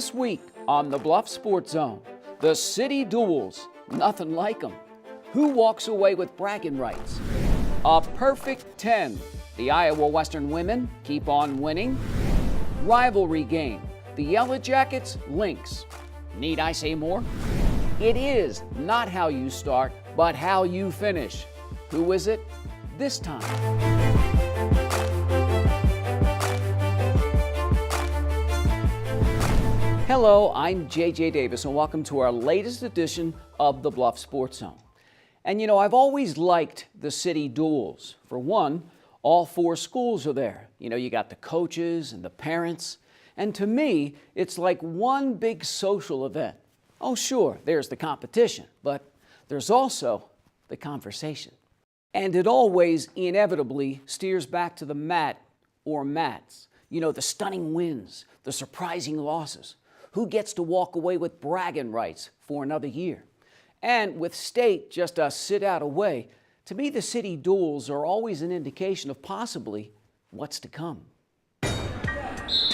This week on the Bluffs Sports Zone, the city duels, nothing like them. Who walks away with bragging rights? A perfect 10. The Iowa Western women keep on winning. Rivalry game. The Yellow Jackets, Lynx. Need I say more? It is not how you start, but how you finish. Who is it this time? Hello, I'm JJ Davis, and welcome to our latest edition of the Bluff Sports Zone. And you know, I've always liked the city duels. For one, all four schools are there. You know, you got the coaches and the parents. And to me, it's like one big social event. Oh, sure, there's the competition, but there's also the conversation. And it always inevitably steers back to the mat or mats. You know, the stunning wins, the surprising losses. Who gets to walk away with bragging rights for another year? And with state just a sit out away, to me the city duels are always an indication of possibly what's to come.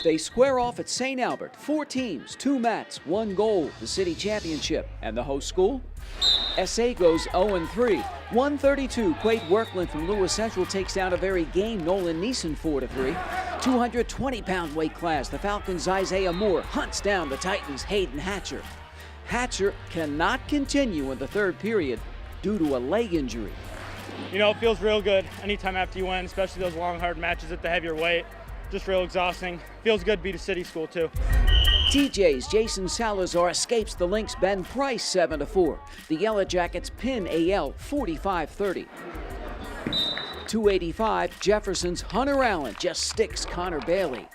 They square off at St. Albert. 4 teams, 2 mats, 1 goal, the city championship. And the host school? SA goes 0-3. 132, Quade Workland from Lewis Central takes down a very game Nolan Neeson 4-3. 220-pound weight class, the Falcons' Isaiah Moore hunts down the Titans' Hayden Hatcher. Hatcher cannot continue in the third period due to a leg injury. You know, it feels real good anytime after you win, especially those long, hard matches at the heavier weight. Just real exhausting. Feels good to beat a city school, too. TJ's Jason Salazar escapes the Lynx Ben Price 7-4. The Yellow Jackets pin AL 45-30. 285, Jefferson's Hunter Allen just sticks Connor Bailey.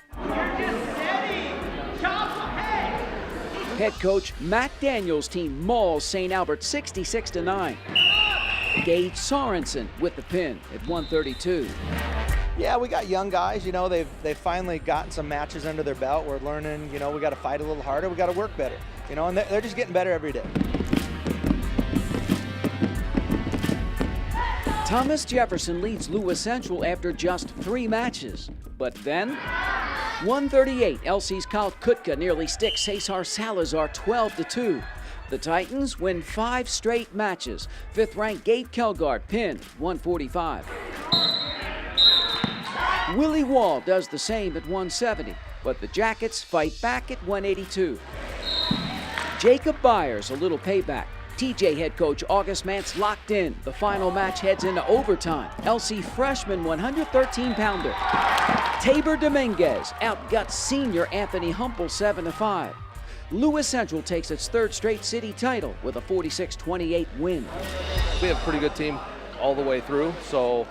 Head coach Matt Daniels' team mauls St. Albert 66-9. Gage Sorensen with the pin at 132. Yeah, we got young guys, you know, they've finally gotten some matches under their belt. We're learning, you know, we got to fight a little harder, we got to work better, you know, and they're just getting better every day. Thomas Jefferson leads Lewis Central after just 3 matches. But then, 138, LC's Kyle Kutka nearly sticks Cesar Salazar 12-2. The Titans win 5 straight matches. 5th-ranked Gabe Kelgard pinned 145. Willie Wall does the same at 170, but the Jackets fight back at 182. Jacob Byers a little payback. TJ head coach August Mance locked in. The final match heads into overtime. LC freshman 113-pounder Tabor Dominguez outguts senior Anthony Humple 7-5. Lewis Central takes its 3rd straight city title with a 46-28 win. We have a pretty good team all the way through, so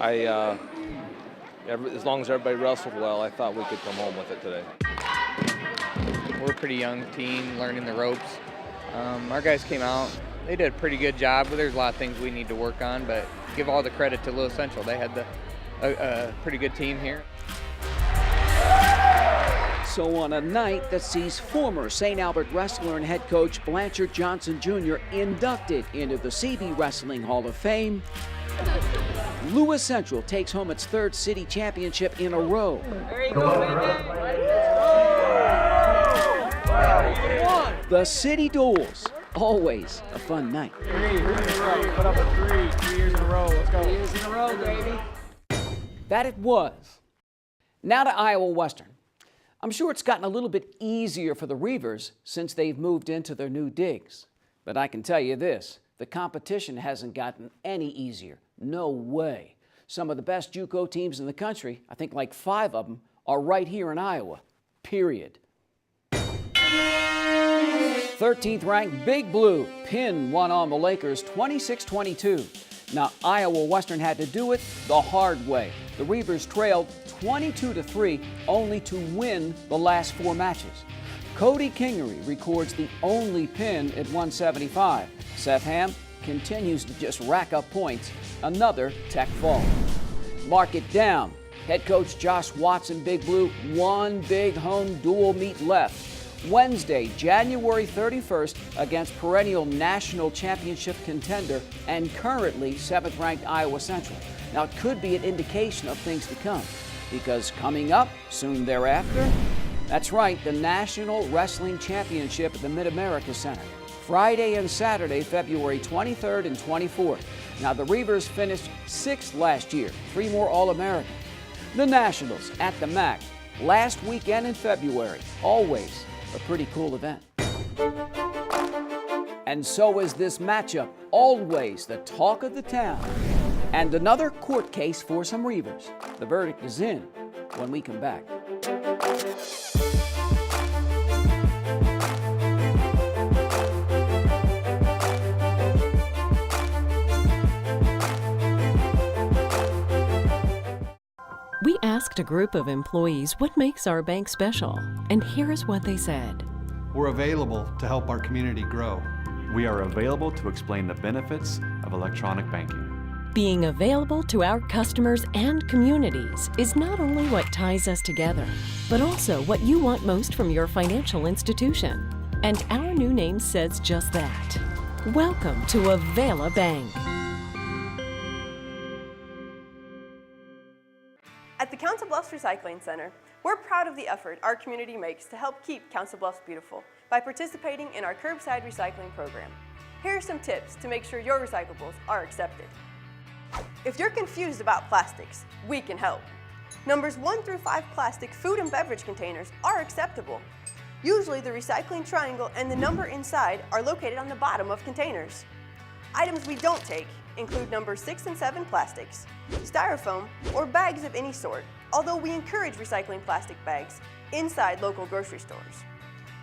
as long as everybody wrestled well, I thought we could come home with it today. We're a pretty young team, learning the ropes. Our guys came out, they did a pretty good job, but there's a lot of things we need to work on, but give all the credit to Lewis Central. They had a pretty good team here. So on a night that sees former St. Albert wrestler and head coach Blanchard Johnson Jr. inducted into the CB Wrestling Hall of Fame, Lewis Central takes home its 3rd city championship in a row. There you go, man. The city duels, always a fun night. 3 years in a row. Put up a 3 years in a row. Let's go. 3 years in a row, baby. That it was. Now to Iowa Western. I'm sure it's gotten a little bit easier for the Reavers since they've moved into their new digs. But I can tell you this, the competition hasn't gotten any easier. No way. Some of the best JUCO teams in the country, I think like 5 of them, are right here in Iowa, period. 13th ranked Big Blue pin one on the Lakers 26-22. Now Iowa Western had to do it the hard way. The Reavers trailed 22-3 only to win the last 4 matches. Cody Kingery records the only pin at 175. Seth Ham continues to just rack up points. Another tech fall. Mark it down. Head coach Josh Watson, Big Blue, 1 big home dual meet left. Wednesday, January 31st, against perennial national championship contender and currently 7th-ranked Iowa Central. Now, it could be an indication of things to come, because coming up soon thereafter, That's right, the National Wrestling Championship at the Mid-America Center. Friday and Saturday, February 23rd and 24th. Now, the Reavers finished 6th last year, 3 more All-American. The Nationals at the MAC, last weekend in February. Always a pretty cool event. And so is this matchup, always the talk of the town. And another court case for some Reavers. The verdict is in when we come back. We asked a group of employees what makes our bank special, and here's what they said. We're available to help our community grow. We are available to explain the benefits of electronic banking. Being available to our customers and communities is not only what ties us together, but also what you want most from your financial institution. And our new name says just that. Welcome to Avela Bank. At the Council Bluffs Recycling Center, we're proud of the effort our community makes to help keep Council Bluffs beautiful by participating in our curbside recycling program. Here are some tips to make sure your recyclables are accepted. If you're confused about plastics, we can help. Numbers 1 through 5 plastic food and beverage containers are acceptable. Usually the recycling triangle and the number inside are located on the bottom of containers. Items we don't take include numbers 6 and 7 plastics, styrofoam, or bags of any sort, although we encourage recycling plastic bags inside local grocery stores.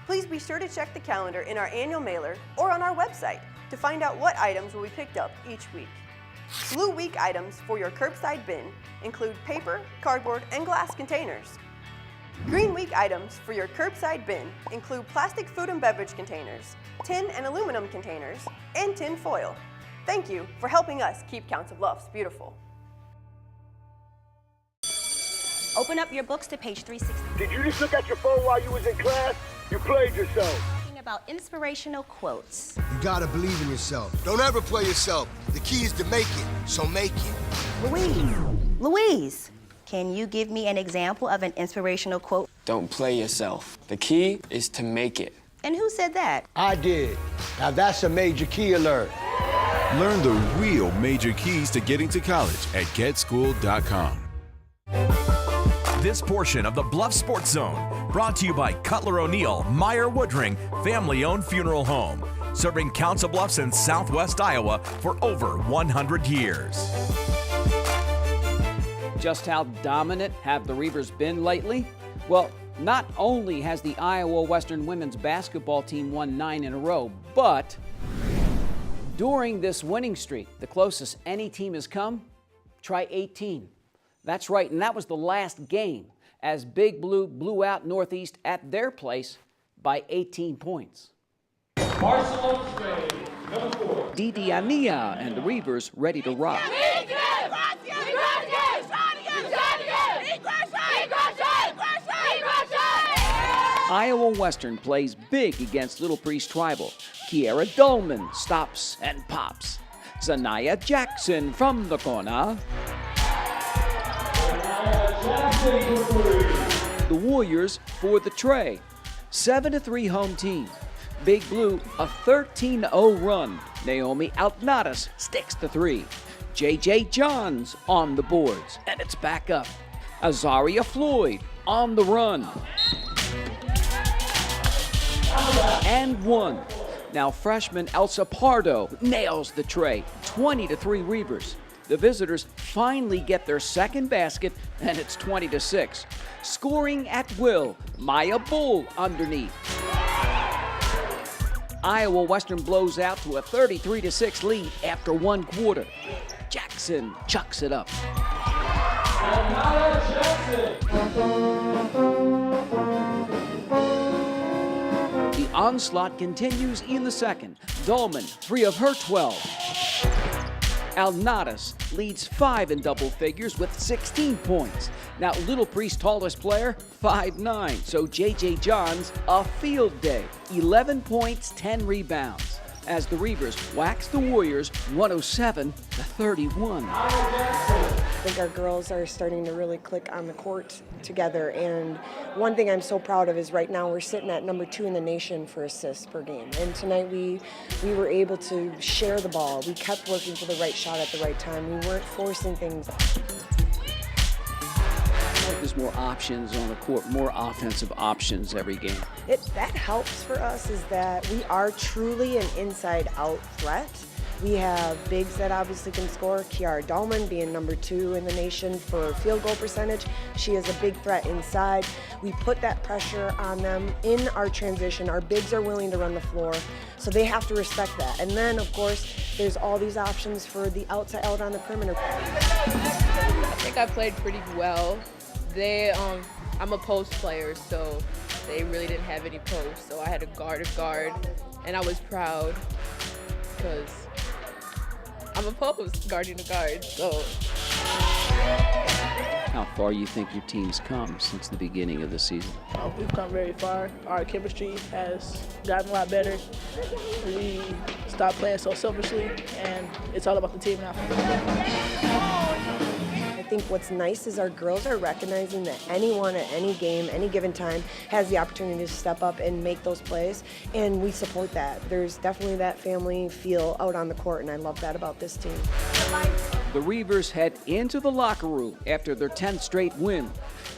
Please be sure to check the calendar in our annual mailer or on our website to find out what items will be picked up each week. Blue Week items for your curbside bin include paper, cardboard, and glass containers. Green Week items for your curbside bin include plastic food and beverage containers, tin and aluminum containers, and tin foil. Thank you for helping us keep Council Bluffs beautiful. Open up your books to page 360. Did you just look at your phone while you was in class? You played yourself. Talking about inspirational quotes. You gotta believe in yourself. Don't ever play yourself. The key is to make it, so make it. Louise, can you give me an example of an inspirational quote? Don't play yourself. The key is to make it. And who said that? I did. Now that's a major key alert. Learn the real major keys to getting to college at getschool.com. This portion of the Bluffs Sports Zone brought to you by Cutler O'Neill, Meyer Woodring, family-owned funeral home, serving Council Bluffs in Southwest Iowa for over 100 years. Just how dominant have the Reavers been lately? Well, not only has the Iowa Western women's basketball team won 9 in a row, but during this winning streak, the closest any team has come, try 18. That's right, and that was the last game as Big Blue blew out Northeast at their place by 18 points. Didi Ania and the Reavers ready to rock. Iowa Western plays big against Little Priest Tribal. Kiera Dolman stops and pops. Zanaya Jackson from the corner. The Warriors for the tray. 7-3 home team. Big Blue, a 13-0 run. Naomi Altnadas sticks the 3. JJ Johns on the boards, and it's back up. Azaria Floyd on the run. And 1. Now freshman Elsa Pardo nails the tray. 20-3 Reavers. The visitors finally get their second basket, and it's 20-6. Scoring at will, Maya Bull underneath. Iowa Western blows out to a 33-6 lead after 1 quarter. Jackson chucks it up. The onslaught continues in the second. Dolman, 3 of her 12. Alnadas leads 5 in double figures with 16 points. Now, Little Priest's tallest player, 5'9", so J.J. Johns, a field day. 11 points, 10 rebounds. As the Reavers wax the Warriors 107-31. I think our girls are starting to really click on the court together. And one thing I'm so proud of is right now we're sitting at number 2 in the nation for assists per game. And tonight we were able to share the ball. We kept working for the right shot at the right time. We weren't forcing things. There's more options on the court, more offensive options every game. That helps for us is that we are truly an inside-out threat. We have bigs that obviously can score. Kiara Dahlman being number 2 in the nation for field goal percentage. She is a big threat inside. We put that pressure on them in our transition. Our bigs are willing to run the floor, so they have to respect that. And then, of course, there's all these options for the outside out on the perimeter. I think I played pretty well. I'm a post player, so they really didn't have any posts, so I had to guard, and I was proud because I'm a post guarding a guard, so. How far you think your team's come since the beginning of the season? We've come very far. Our chemistry has gotten a lot better. We stopped playing so selfishly, and it's all about the team now. I think what's nice is our girls are recognizing that anyone at any game, any given time, has the opportunity to step up and make those plays, and we support that. There's definitely that family feel out on the court, and I love that about this team. The Reavers head into the locker room after their 10th straight win.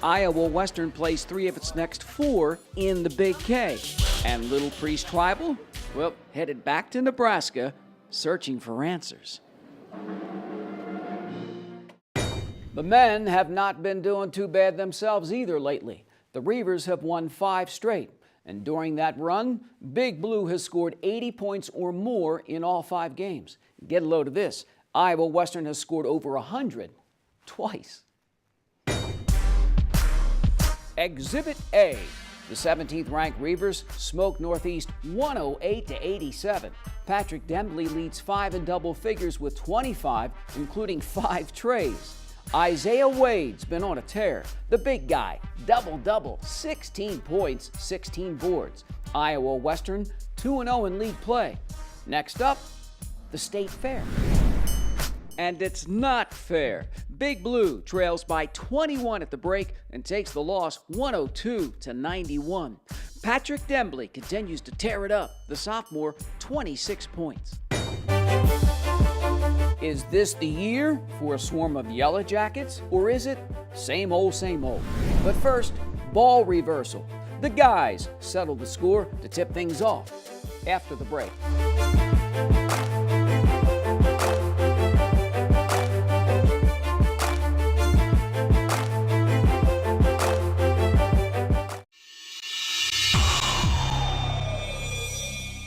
Iowa Western plays 3 of its next 4 in the Big K. And Little Priest Tribal, well, headed back to Nebraska, searching for answers. The men have not been doing too bad themselves either lately. The Reavers have won 5 straight, and during that run, Big Blue has scored 80 points or more in all 5 games. Get a load of this. Iowa Western has scored over 100 twice. Exhibit A. The 17th ranked Reavers smoke Northeast 108-87. Patrick Dembley leads 5 in double figures with 25, including 5 trays. Isaiah Wade's been on a tear. The big guy, double-double, 16 points, 16 boards. Iowa Western 2-0 in league play. Next up, the State Fair. And it's not fair. Big Blue trails by 21 at the break and takes the loss 102-91. Patrick Dembley continues to tear it up. The sophomore, 26 points. Is this the year for a swarm of Yellow Jackets, or is it same old, same old? But first, ball reversal. The guys settle the score to tip things off after the break.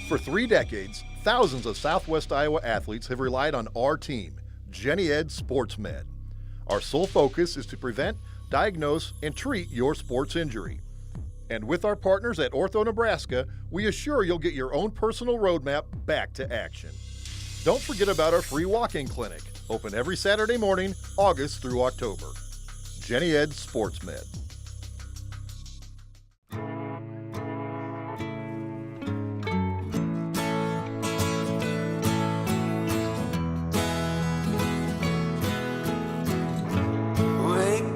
For 3 decades, thousands of Southwest Iowa athletes have relied on our team, Jenny Ed Sports Med. Our sole focus is to prevent, diagnose, and treat your sports injury. And with our partners at Ortho Nebraska, we assure you'll get your own personal roadmap back to action. Don't forget about our free walk-in clinic, open every Saturday morning, August through October. Jenny Ed Sports Med.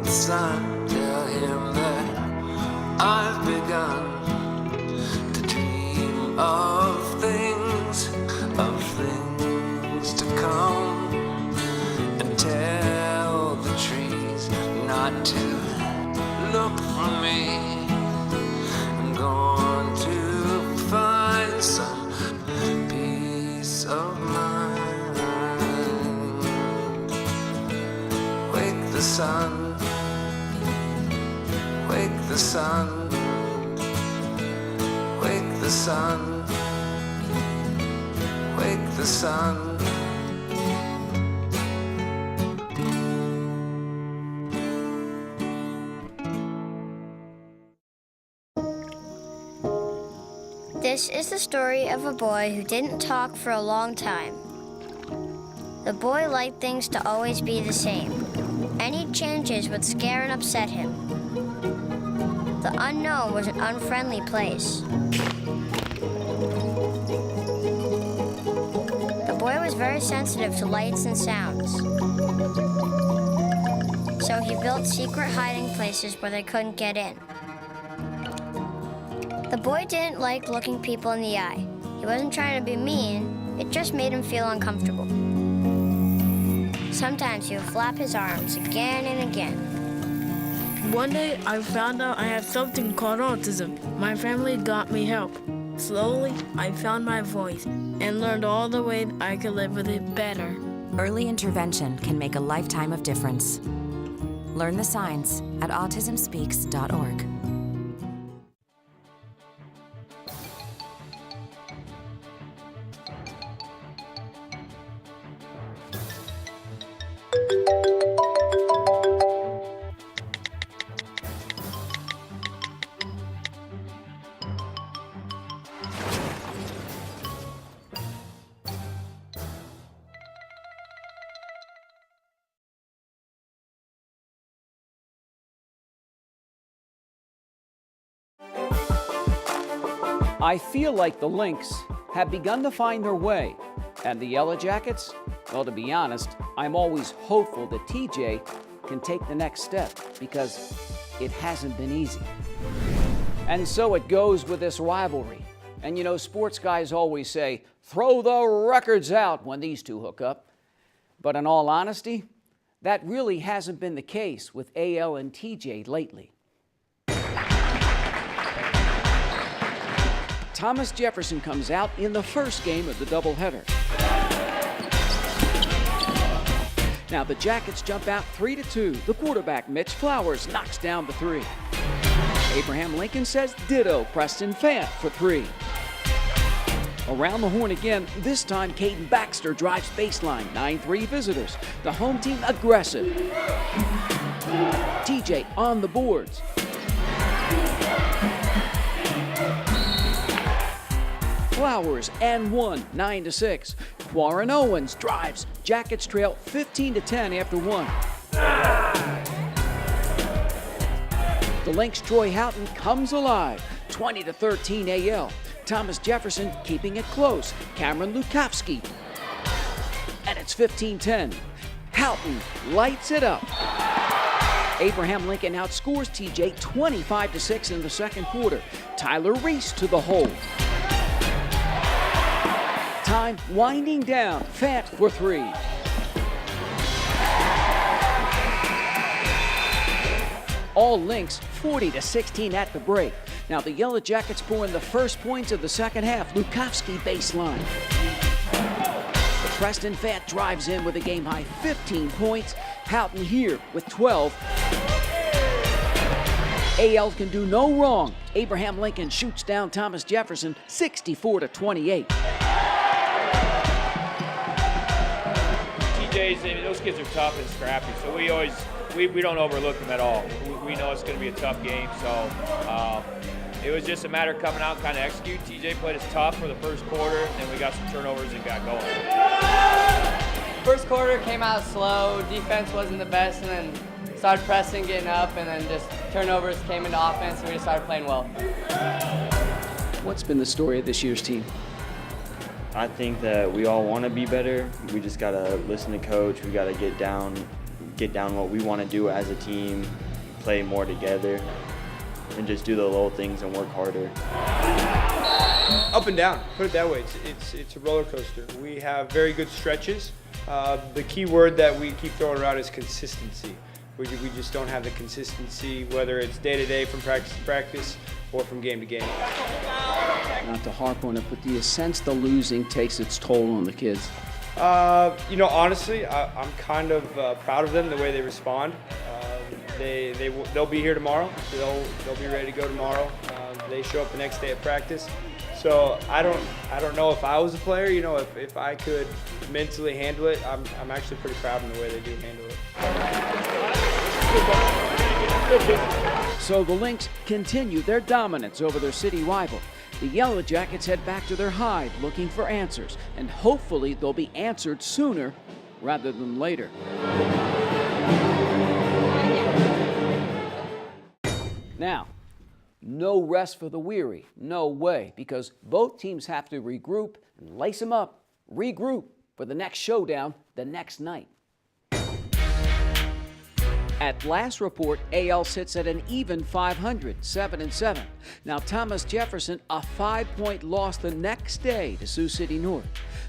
Son, tell him that I've begun to dream of things to come, and tell the trees not to look for me. I'm going to find some peace of mind. Wake the sun. Wake the sun, wake the sun, wake the sun. This is the story of a boy who didn't talk for a long time. The boy liked things to always be the same. Any changes would scare and upset him. The unknown was an unfriendly place. The boy was very sensitive to lights and sounds. so he built secret hiding places where they couldn't get in. The boy didn't like looking people in the eye. He wasn't trying to be mean, it just made him feel uncomfortable. Sometimes he would flap his arms again and again. One day, I found out I had something called autism. My family got me help. Slowly, I found my voice and learned all the ways I could live with it better. Early intervention can make a lifetime of difference. Learn the signs at autismspeaks.org. I feel like the Lynx have begun to find their way, and the Yellow Jackets, well, to be honest, I'm always hopeful that TJ can take the next step because it hasn't been easy. And so it goes with this rivalry. And you know, sports guys always say, throw the records out when these two hook up. But in all honesty, that really hasn't been the case with AL and TJ lately. Thomas Jefferson comes out in the first game of the doubleheader. Now the Jackets jump out 3-2. The quarterback, Mitch Flowers, knocks down the 3. Abraham Lincoln says ditto. Preston Fant for 3. Around the horn again, this time Caden Baxter drives baseline. 9-3 visitors. The home team aggressive. TJ on the boards. Flowers and 1, 9-6. Warren Owens drives. Jackets trail 15-10 after 1. The Lynx Troy Houghton comes alive. 20-13 AL. Thomas Jefferson keeping it close. Cameron Lukowski. And it's 15-10. Houghton lights it up. Abraham Lincoln outscores TJ 25-6 in the second quarter. Tyler Reese to the hole. Time winding down. Fant for 3. All Lynx 40-16 at the break. Now the Yellow Jackets pour in the first points of the second half. Lukowski baseline. The Preston Fant drives in with a game-high 15 points. Houghton here with 12. AL can do no wrong. Abraham Lincoln shoots down Thomas Jefferson 64-28. Those kids are tough and scrappy, so we don't overlook them at all. We know it's going to be a tough game, so it was just a matter of coming out and kind of execute. TJ played us tough for the first quarter, and then we got some turnovers and got going. First quarter came out slow, defense wasn't the best, and then started pressing, getting up, and then just turnovers came into offense, and we just started playing well. What's been the story of this year's team? I think that we all want to be better. We just got to listen to coach. We got to get down what we want to do as a team, play more together, and just do the little things and work harder. Up and down, put it that way. It's a roller coaster. We have very good stretches. The key word that we keep throwing around is consistency. We just don't have the consistency, whether it's day to day from practice to practice or from game to game. Not to harp on it, but do you sense the losing takes its toll on the kids? Honestly, I'm kind of proud of them, the way they respond. They'll be here tomorrow. They'll be ready to go tomorrow. They show up the next day at practice. So I don't know if I was a player, if I could mentally handle it. I'm actually pretty proud of the way they do handle it. So the Lynx continue their dominance over their city rival. The Yellow Jackets head back to their hive looking for answers, and hopefully they'll be answered sooner rather than later. Now, no rest for the weary, no way, because both teams have to regroup and lace them up, regroup for the next showdown the next night. At last report, AL sits at an even 500, 7-7. Now Thomas Jefferson, a 5-point loss the next day to Sioux City North.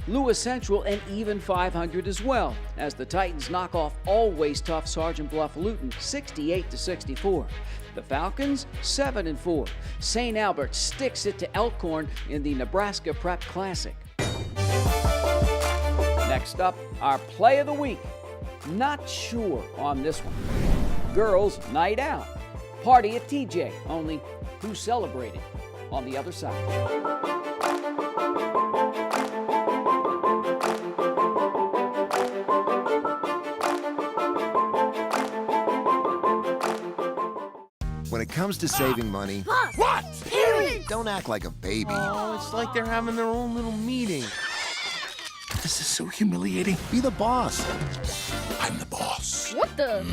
Lewis Central, an even 500 as well, as the Titans knock off always tough Sergeant Bluff Luton 68-64. The Falcons, 7-4. St. Albert sticks it to Elkhorn in the Nebraska Prep Classic. Next up, our play of the week. Not sure on this one. Girls' night out. Party at TJ, only who celebrated on the other side. When it comes to saving money, What? Parents! don't act like a baby. Oh, it's like they're having their own little meeting. This is so humiliating. Be the boss. I'm the boss. What the?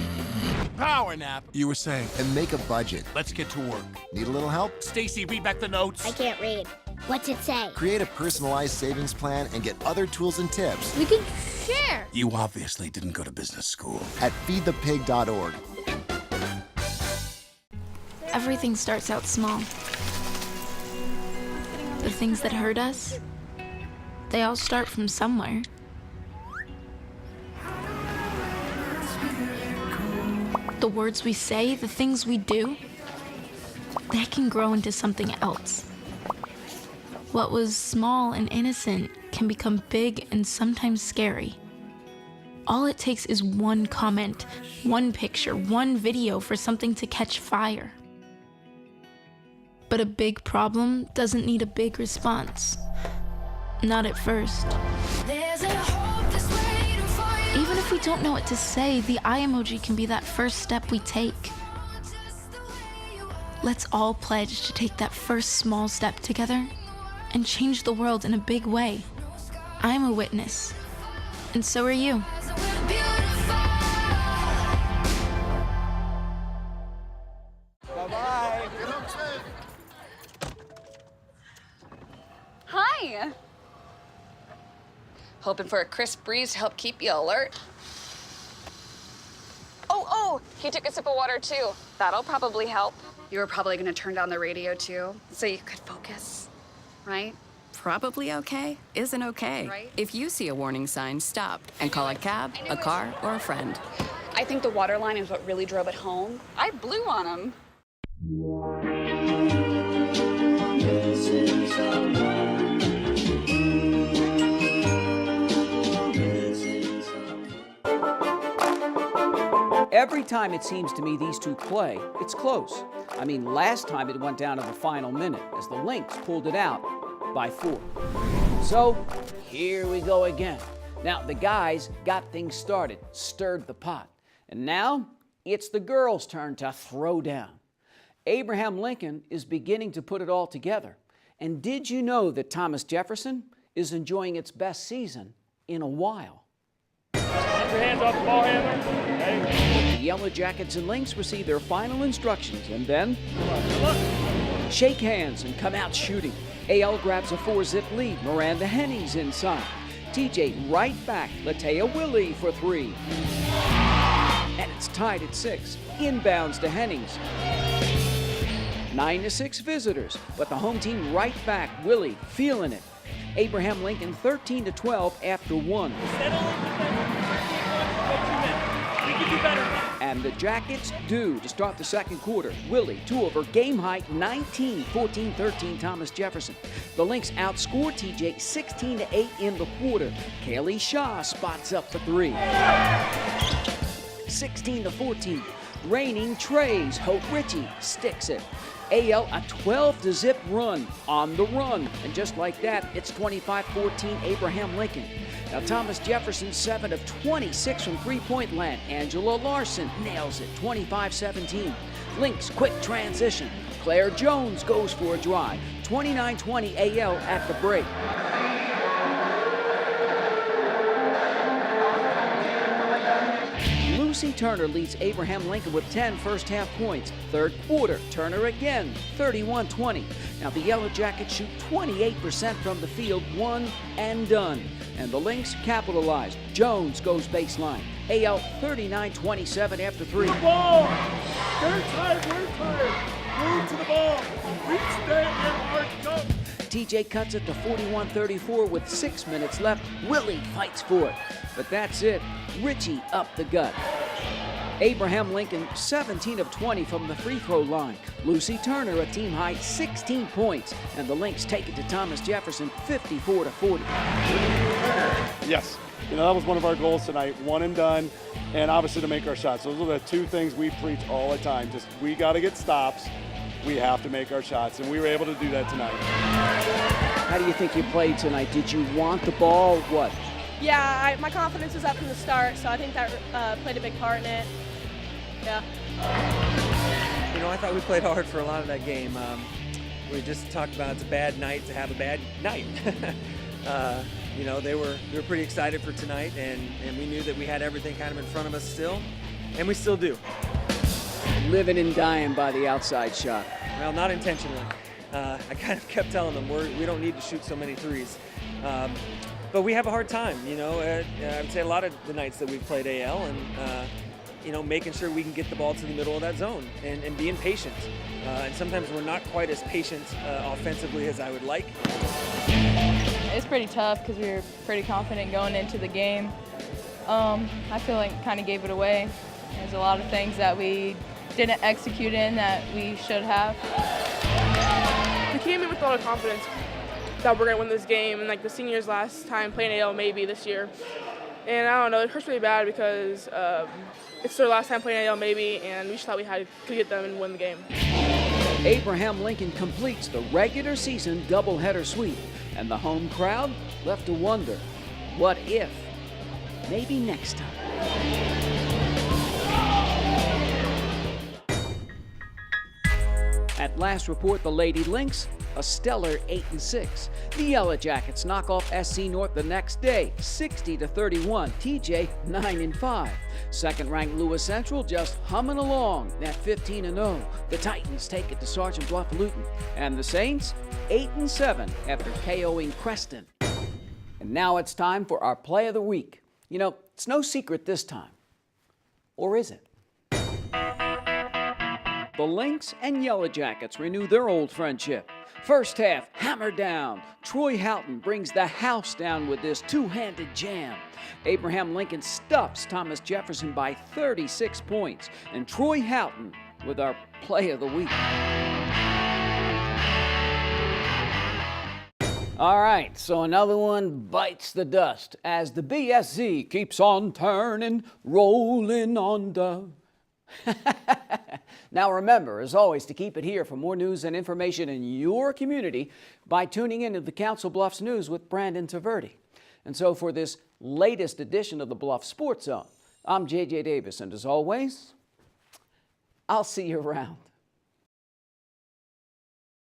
Power nap. You were saying. And make a budget. Let's get to work. Need a little help? Stacy, read back the notes. I can't read. What's it say? Create a personalized savings plan and get other tools and tips We can share. You obviously didn't go to business school. at feedthepig.org. Everything starts out small. The things that hurt us, they all start from somewhere. The words we say, the things we do, they can grow into something else. What was small and innocent can become big and sometimes scary. All it takes is one comment, one picture, one video for something to catch fire. But a big problem doesn't need a big response. Not at first. Even if we don't know what to say, the eye emoji can be that first step we take. Let's all pledge to take that first small step together and change the world in a big way. I'm a witness, and so are you. Bye-bye. Hi. Hoping for a crisp breeze to help keep you alert. Oh, he took a sip of water too. That'll probably help. You were probably gonna turn down the radio too, so you could focus, right? Probably okay isn't okay. Right. If you see a warning sign, stop and call a cab, a car, or a friend. I think the water line is what really drove it home. I blew on him. Every time it seems to me these two play, it's close. I mean, last time it went down to the final minute as the Lynx pulled it out by 4. So, here we go again. Now, the guys got things started, stirred the pot. And now, it's the girls' turn to throw down. Abraham Lincoln is beginning to put it all together. And did you know that Thomas Jefferson is enjoying its best season in a while? Keep your hands off the ball handler. Hey. The Yellow Jackets and Lynx receive their final instructions and then shake hands and come out shooting. AL grabs a 4-zip lead. Miranda Hennings inside. TJ right back. Latea Willie for 3. And it's tied at 6. Inbounds to Hennings. 9-6 visitors, but the home team right back. Willie feeling it. Abraham Lincoln 13-12 after 1. And the Jackets do to start the second quarter. Willie, 2 over, game high 19, 14-13 Thomas Jefferson. The Lynx outscored TJ 16-8 in the quarter. Kaylee Shaw spots up for 3. 16-14. Reigning Trays, Hope Ritchie sticks it. AL a 12-zip run on the run. And just like that, it's 25-14 Abraham Lincoln. Now Thomas Jefferson 7 of 26 from three-point land. Angela Larson nails it, 25-17. Lynx quick transition. Claire Jones goes for a drive, 29-20 AL at the break. Lucy Turner leads Abraham Lincoln with 10 first-half points. Third quarter, Turner again, 31-20. Now the Yellow Jackets shoot 28% from the field, one and done. And the Lynx capitalized. Jones goes baseline. AL 39-27 after 3. The ball! Third time, we're tired. Move to the ball. Reach there and mark, go. TJ cuts it to 41-34 with 6 minutes left. Willie fights for it. But that's it. Richie up the gut. Abraham Lincoln, 17 of 20 from the free throw line. Lucy Turner, a team high 16 points. And the Lynx take it to Thomas Jefferson, 54-40. Yes. That was one of our goals tonight, one and done, and obviously to make our shots. Those are the two things we preach all the time. Just we got to get stops. We have to make our shots, and we were able to do that tonight. How do you think you played tonight? Did you want the ball? What? Yeah, my confidence was up from the start, so I think that played a big part in it. Yeah. I thought we played hard for a lot of that game. We just talked about it's a bad night to have a bad night. They were pretty excited for tonight, and we knew that we had everything kind of in front of us still, and we still do. Living and dying by the outside shot. Well, not intentionally. I kind of kept telling them we don't need to shoot so many threes. But we have a hard time, I would say a lot of the nights that we've played AL, and making sure we can get the ball to the middle of that zone and being patient. And sometimes we're not quite as patient offensively as I would like. It's pretty tough because we were pretty confident going into the game. I feel like kind of gave it away. There's a lot of things that we didn't execute in that we should have. We came in with a lot of confidence that we're going to win this game, and like the seniors last time playing AL maybe this year. And I don't know, it hurts really bad because it's their last time playing AL maybe, and we just thought we could get them and win the game. Abraham Lincoln completes the regular season doubleheader sweep, and the home crowd left to wonder, what if? Maybe next time. At last report, the Lady Lynx, a stellar 8-6. The Yellow Jackets knock off SC North the next day, 60-31. TJ 9-5. Second-ranked Lewis Central just humming along at 15-0. The Titans take it to Sergeant Bluff Luton, and the Saints 8-7 after KOing Creston. And now it's time for our play of the week. It's no secret this time, or is it? The Lynx and Yellow Jackets renew their old friendship. First half, hammer down. Troy Houghton brings the house down with this two-handed jam. Abraham Lincoln stuffs Thomas Jefferson by 36 points. And Troy Houghton with our play of the week. All right, so another one bites the dust as the BSZ keeps on turning, rolling on the... Now remember, as always, to keep it here for more news and information in your community by tuning into the Council Bluffs News with Brandon Taverdi. And so for this latest edition of the Bluff Sports Zone, I'm JJ Davis, and as always, I'll see you around.